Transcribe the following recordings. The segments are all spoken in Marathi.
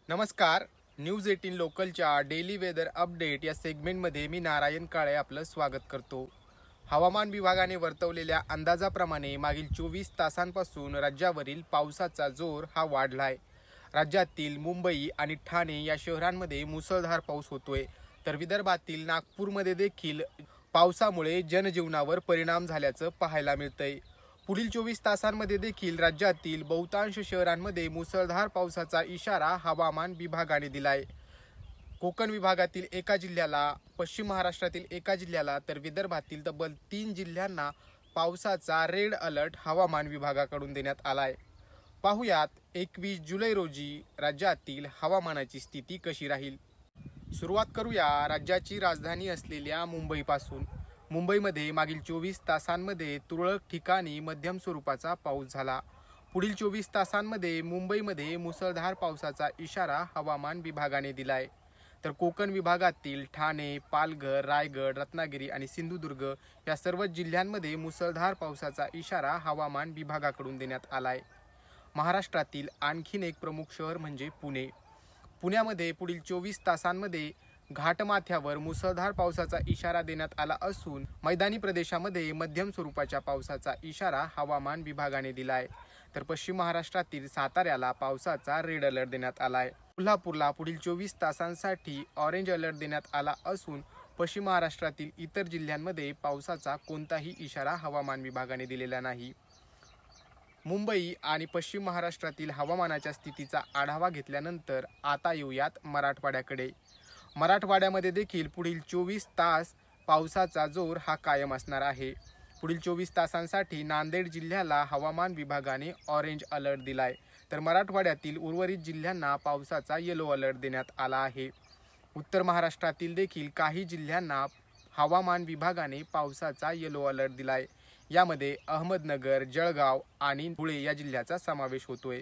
नमस्कार. न्यूज 18 लोकलच्या डेली वेदर अपडेट या सेगमेंटमध्ये मी नारायण काळे आपलं स्वागत करतो. हवामान विभागाने वर्तवलेल्या अंदाजाप्रमाणे मागील 24 तासांपासून राज्यावरील पावसाचा जोर हा वाढलाय. राज्यातील मुंबई आणि ठाणे या शहरांमध्ये मुसळधार पाऊस होतोय, तर विदर्भातील नागपूरमध्ये देखील पावसामुळे जनजीवनावर परिणाम झाल्याचं पाहायला मिळतंय. पुढील 24 तासांमध्ये देखील राज्यातील बहुतांश शहरांमध्ये मुसळधार पावसाचा इशारा हवामान विभागाने दिलाय. कोकण विभागातील एका जिल्ह्याला, पश्चिम महाराष्ट्रातील एका जिल्ह्याला, तर विदर्भातील तब्बल 3 जिल्ह्यांना पावसाचा रेड अलर्ट हवामान विभागाकडून देण्यात आलाय. पाहुयात 21 जुलै रोजी राज्यातील हवामानाची स्थिती कशी राहील. सुरुवात करूया राज्याची राजधानी असलेल्या मुंबईपासून. मुंबईमध्ये मागील 24 तासांमध्ये तुरळक ठिकाणी मध्यम स्वरूपाचा पाऊस झाला. पुढील 24 तासांमध्ये मुंबईमध्ये मुसळधार पावसाचा इशारा हवामान विभागाने दिलाय. तर कोकण विभागातील ठाणे, पालघर, रायगड, रत्नागिरी आणि सिंधुदुर्ग या सर्वच जिल्ह्यांमध्ये मुसळधार पावसाचा इशारा हवामान विभागाकडून देण्यात आलाय. महाराष्ट्रातील आणखीन एक प्रमुख शहर म्हणजे पुणे. पुण्यामध्ये पुढील 24 तासांमध्ये घाटमाथ्यावर मुसळधार पावसाचा इशारा देण्यात आला असून मैदानी प्रदेशामध्ये मध्यम स्वरूपाच्या पावसाचा इशारा हवामान विभागाने दिलाय. तर पश्चिम महाराष्ट्रातील साताऱ्याला पावसाचा रेड अलर्ट देण्यात आलाय. कोल्हापूरला पुढील 24 तासांसाठी ऑरेंज अलर्ट देण्यात आला असून पश्चिम महाराष्ट्रातील इतर जिल्ह्यांमध्ये पावसाचा कोणताही इशारा हवामान विभागाने दिलेला नाही. मुंबई आणि पश्चिम महाराष्ट्रातील हवामानाच्या स्थितीचा आढावा घेतल्यानंतर आता येऊयात मराठवाड्याकडे. मराठवाड्यामध्ये देखील पुढील 24 तास पावसाचा जोर हा कायम असणार आहे. पुढील 24 तासांसाठी नांदेड जिल्ह्याला हवामान विभागाने ऑरेंज अलर्ट दिलाय, तर मराठवाड्यातील उर्वरित जिल्ह्यांना पावसाचा येलो अलर्ट देण्यात आला आहे. उत्तर महाराष्ट्रातील देखील काही जिल्ह्यांना हवामान विभागाने पावसाचा येलो अलर्ट दिलाय. यामध्ये अहमदनगर, जळगाव आणि धुळे या जिल्ह्याचा समावेश होतोय.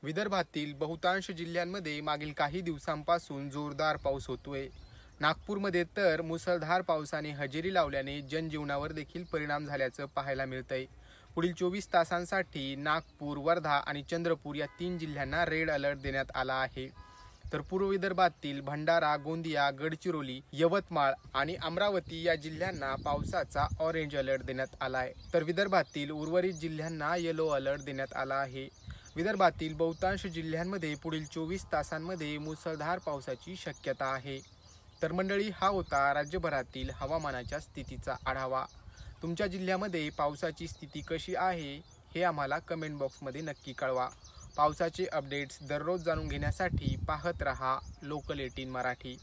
विदर्भातील बहुतांश जिल्ह्यांमध्ये मागील काही दिवसांपासून जोरदार पाऊस होतोय. नागपूरमध्ये तर मुसळधार पावसाने हजेरी लावल्याने जनजीवनावर देखील परिणाम झाल्याचं पाहायला मिळतंय. पुढील 24 तासांसाठी नागपूर, वर्धा आणि चंद्रपूर या 3 जिल्ह्यांना रेड अलर्ट देण्यात आला आहे. तर पूर्व विदर्भातील भंडारा, गोंदिया, गडचिरोली, यवतमाळ आणि अमरावती या जिल्ह्यांना पावसाचा ऑरेंज अलर्ट देण्यात आला आहे. तर विदर्भातील उर्वरित जिल्ह्यांना येलो अलर्ट देण्यात आला आहे. विदर्भातील बहुतांश जिल्ह्यांमध्ये पुढील 24 तासांमध्ये मुसळधार पावसाची शक्यता आहे. तर मंडळी, हा होता राज्यभरातील हवामानाच्या स्थितीचा आढावा. तुमच्या जिल्ह्यामध्ये पावसाची स्थिती कशी आहे हे आम्हाला कमेंट बॉक्समध्ये नक्की कळवा. पावसाचे अपडेट्स दररोज जाणून घेण्यासाठी पाहत रहा लोकल 18 मराठी.